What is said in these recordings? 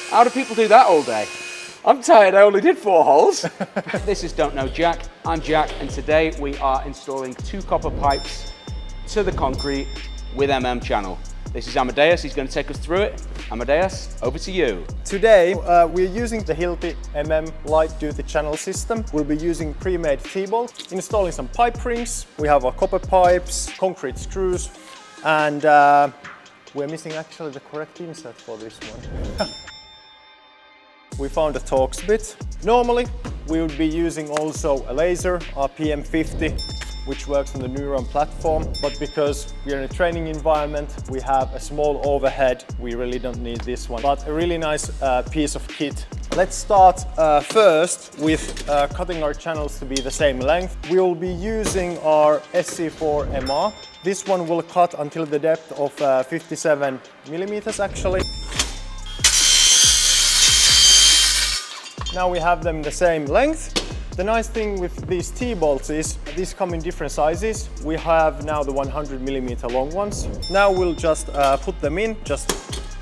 How do people do that all day? I'm tired, I only did 4 holes. This is Don't Know Jack. I'm Jack, and today we are installing 2 copper pipes to the concrete with channel. This is Amadeus, he's going to take us through it. Amadeus, over to you. Today we're using the Hilti MM light duty channel system. We'll be using pre-made T-bolt, installing some pipe rings. We have our copper pipes, concrete screws, and we're missing actually the correct insert for this one. We found a Torx bit. Normally we would be using also a laser, our PM50, which works on the Neuron platform, but because we're in a training environment, we have a small overhead, we really don't need this one, but a really nice piece of kit. Let's start first with cutting our channels to be the same length. We will be using our SC4 MR. This one will cut until the depth of 57 millimeters actually. Now we have them the same length. The nice thing with these T-bolts is these come in different sizes. We have now the 100mm long ones. Now we'll just put them in, just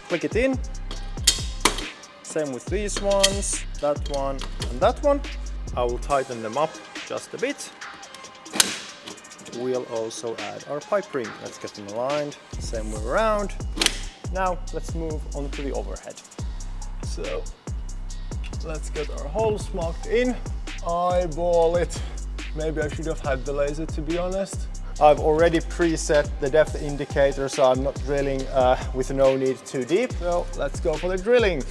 click it in. Same with these ones, that one and that one. I will tighten them up just a bit. We'll also add our pipe ring. Let's get them aligned, same way around. Now let's move on to the overhead. So let's get our holes marked in. Eyeball it. Maybe I should have had the laser, to be honest. I've already preset the depth indicator, so I'm not drilling with no need too deep. So let's go for the drilling.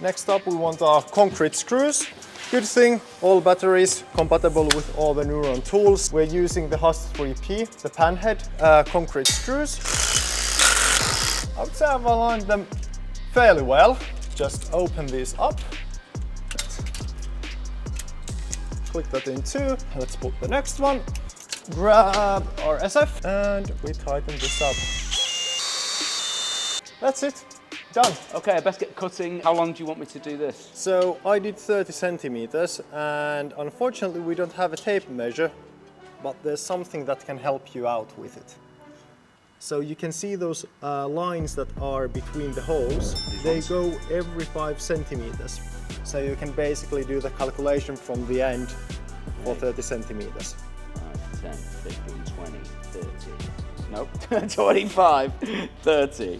Next up, we want our concrete screws. Good thing, all batteries compatible with all the Neuron tools. We're using the HUS3P, the panhead concrete screws. I would say I've aligned them fairly well. Just open these up. Click that in too. Let's put the next one. Grab our SF and we tighten this up. That's it. Done. Okay, I best get cutting. How long do you want me to do this? So I did 30 centimeters and unfortunately we don't have a tape measure, but there's something that can help you out with it. So you can see those lines that are between the holes. They go every 5 centimeters. So you can basically do the calculation from the end for 30 centimeters. 5, 10, 15, 20, 30. Nope, 25, 30.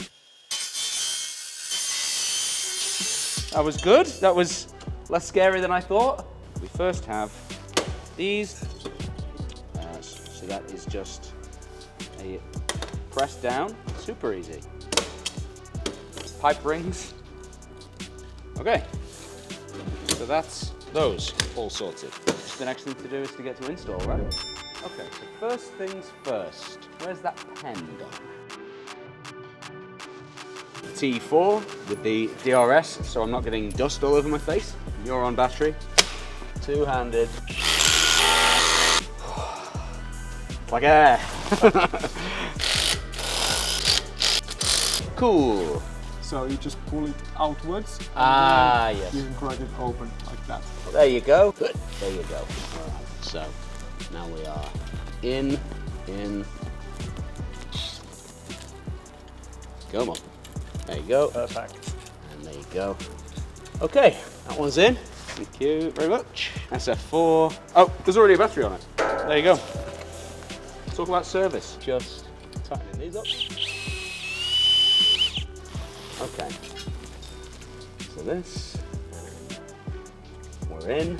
That was good. That was less scary than I thought. We first have these. So that is just a press down, super easy. Pipe rings. Okay, so that's those all sorted. The next thing to do is to get to install, right? Okay, so first things first. Where's that pen gone? T4 with the DRS, so I'm not getting dust all over my face. Neuron battery, two-handed. Like air. Cool. So you just pull it outwards and yes. You can crack it open like that. There you go. Good. There you go. All right. So now we are in. Come on. There you go. Perfect. And there you go. Okay, that one's in. Thank you very much. SF4. Oh, there's already a battery on it. There you go. Let's talk about service. Just tightening these up. Okay, so this, we're in.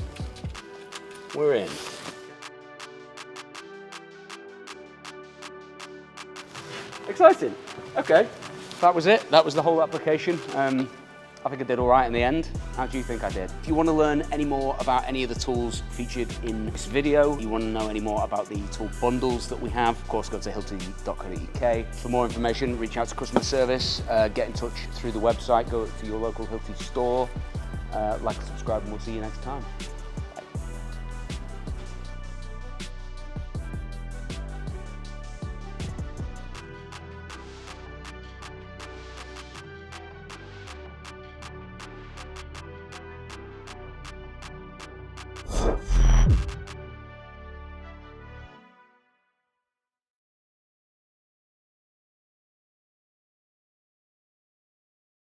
Exciting, okay. That was it, that was the whole application. I think I did all right in the end. How do you think I did? If you want to learn any more about any of the tools featured in this video, you want to know any more about the tool bundles that we have, of course go to hilti.co.uk. For more information, reach out to customer service, get in touch through the website, go to your local Hilti store, like and subscribe, and we'll see you next time.